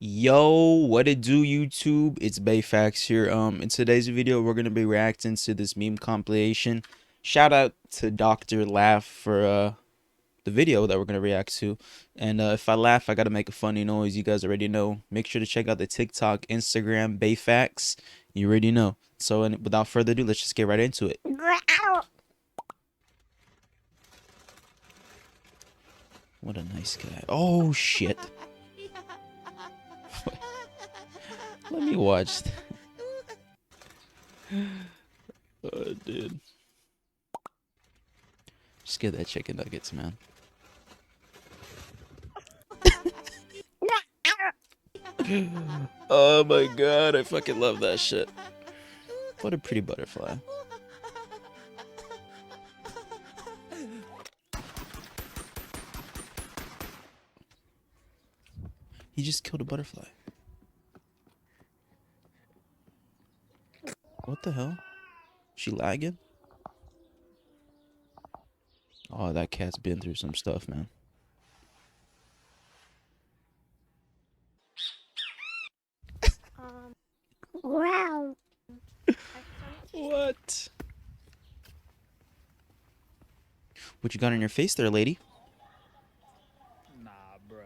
Yo, what it do, YouTube? It's Bayfax here. In today's video, we're gonna be reacting to this meme compilation. Shout out to Dr. Laugh for the video that we're gonna react to. And if I laugh, I gotta make a funny noise. You guys already know. Make sure to check out the TikTok, Instagram, Bayfax. You already know. So, without further ado, let's just get right into it. What a nice guy. Oh shit. Let me watch. Oh, dude. Just get that chicken nuggets, man. Oh my god, I fucking love that shit. What a pretty butterfly. He just killed a butterfly. What the hell? She lagging? Oh, that cat's been through some stuff, man. Wow. What? What you got on your face there, lady? Nah, bruh.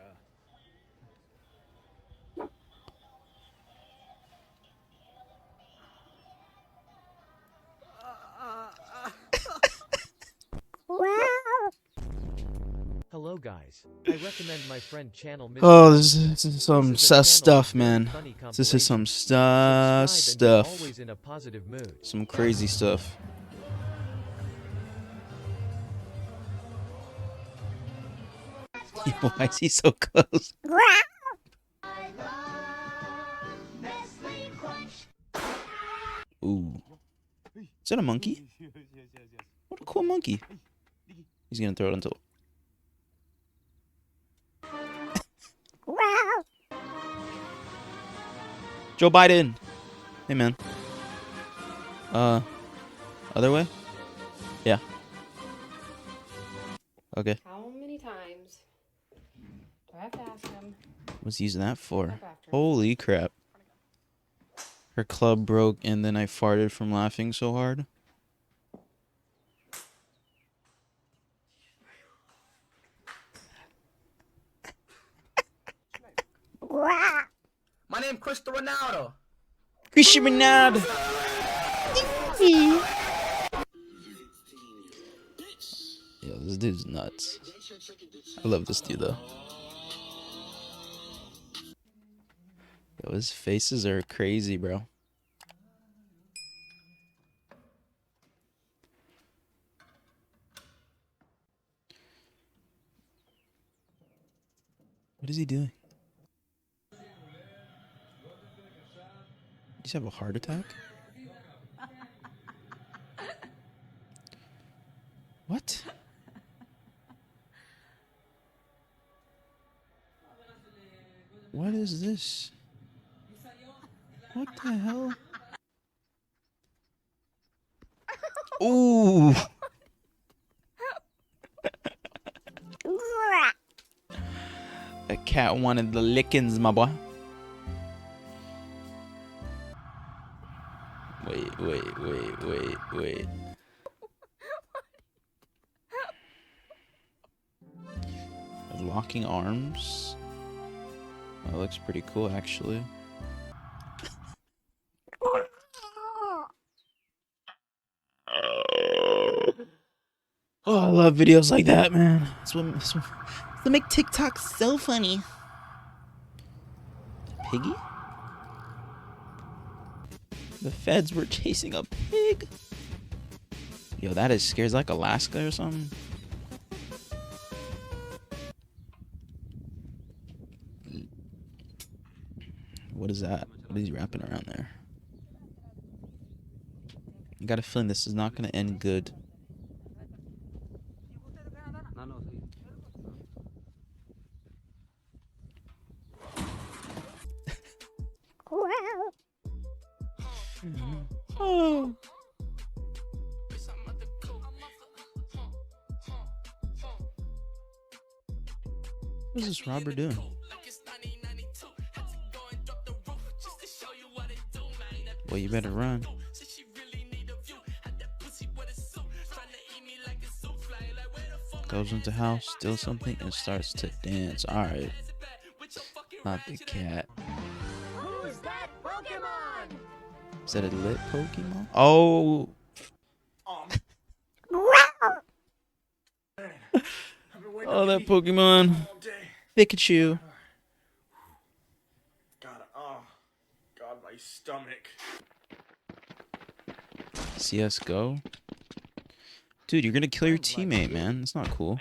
Wow. Hello guys. I recommend my friend channel Mr. Oh, Mountain. this is some This is a channel stuff, with very man. funny This is some compilations. Subscribe and be stuff. always in a positive mood. Some crazy stuff. Why is he so close? Wow. Ooh. Is that a monkey? What a cool monkey. He's gonna throw it into. Wow. Joe Biden. Hey, man. Other way? Yeah. Okay. How many times do I have to ask him? What's he using that for? Up after? Holy crap. Her club broke and then I farted from laughing so hard. Wow. My name Cristiano Ronaldo. Cristiano Ronaldo. Yo, this dude's nuts. I love this dude though. Yo, his faces are crazy, bro. What is he doing? Did he have a heart attack? What? What is this? What the hell? Ooh! Wow. The cat wanted the lickings, my boy. Wait. Locking arms. That looks pretty cool, actually. Oh, I love videos like that, man. That's what make TikTok so funny. Piggy? The feds were chasing a pig. Yo, that is scary. It's like Alaska or something. What is that? What is he wrapping around there? I got a feeling this is not going to end good. Wow. Oh. What is this robber doing? Boy, you better run. Goes into house, steals something, and starts to dance. Alright. Not the cat. Who's that Pokemon? Is that a lit Pokemon? Oh! Oh, that Pokemon. Pikachu. God, my stomach. CSGO? Dude, you're gonna kill your teammate, man. That's not cool.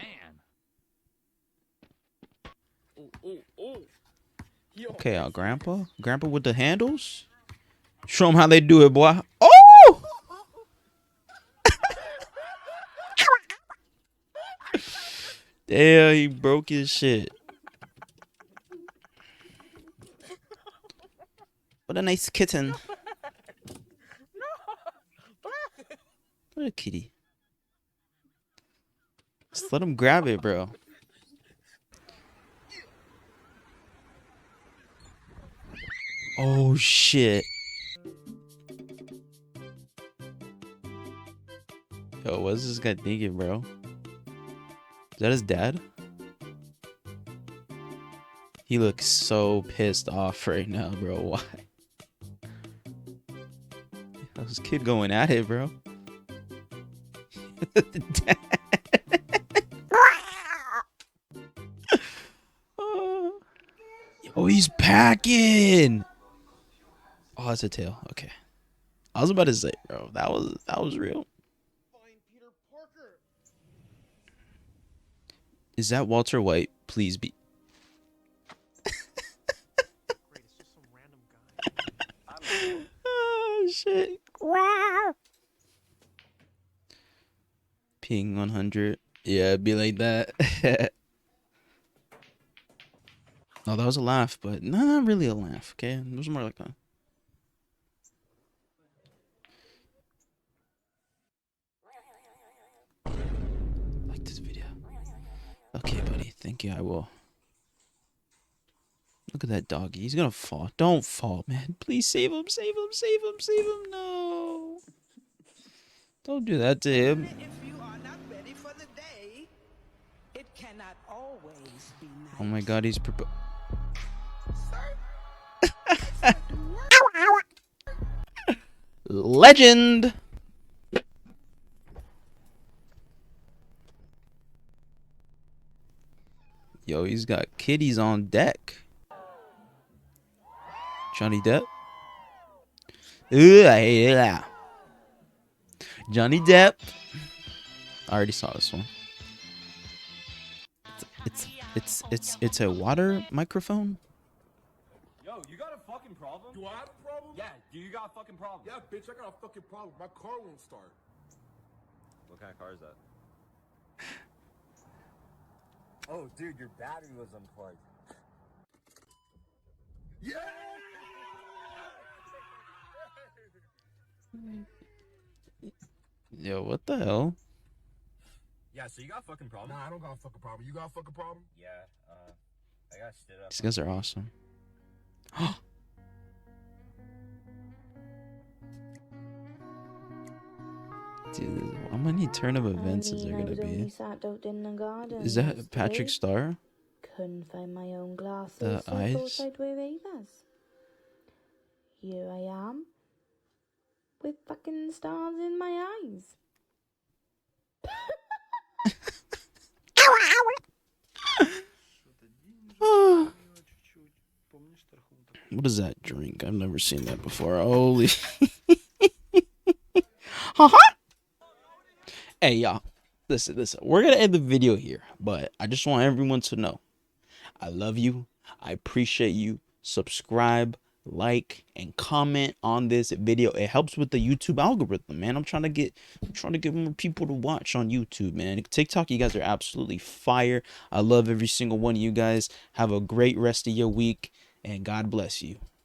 Okay, Grandpa? Grandpa with the handles? Show him how they do it, boy. Oh! Damn, he broke his shit. What a nice kitten. What a kitty. Just let him grab it, bro. Oh, shit. Yo, what's this guy thinking, bro? Is that his dad? He looks so pissed off right now, bro. Why? How's this kid going at it, bro? The dad. Oh, he's packing. Oh, it's a tail. Okay. I was about to say, bro, that was real. Is that Walter White? Please be. Oh shit. Wow. Ping 100. Yeah, it'd be like that. Oh, that was a laugh, but not really a laugh, okay? It was more like a... Like this video. Okay, buddy. Thank you, I will. Look at that doggy. He's gonna fall. Don't fall, man. Please save him, save him, save him, save him. No. Don't do that to him. If you are not ready for the day, it cannot always be nice. Oh my god, he's Legend. Yo, he's got kitties on deck. Johnny Depp. Ooh, I hate it. Johnny Depp. I already saw this one. It's a water microphone. Yo, you got a fucking problem? Do I have a problem? Yeah, you got a fucking problem. Yeah, bitch, I got a fucking problem. My car won't start. What kind of car is that? Oh, dude, your battery was unplugged. Yeah! Yo, what the hell? Yeah, so you got a fucking problem? Nah, I don't got a fucking problem. You got a fucking problem? Yeah, I got stood up. These guys are awesome. Dude, how many turn of events is there gonna be? Is that Patrick Star? Couldn't find my own glasses, The so I eyes? thought I'd wear Ava's. Here I am, with fucking stars in my eyes. What is that drink? I've never seen that before. Holy. Hey, y'all. Listen. We're going to end the video here, but I just want everyone to know I love you. I appreciate you. Subscribe, like, and comment on this video. It helps with the YouTube algorithm, man. I'm trying to get more people to watch on YouTube, man. TikTok, you guys are absolutely fire. I love every single one of you guys. Have a great rest of your week, and God bless you.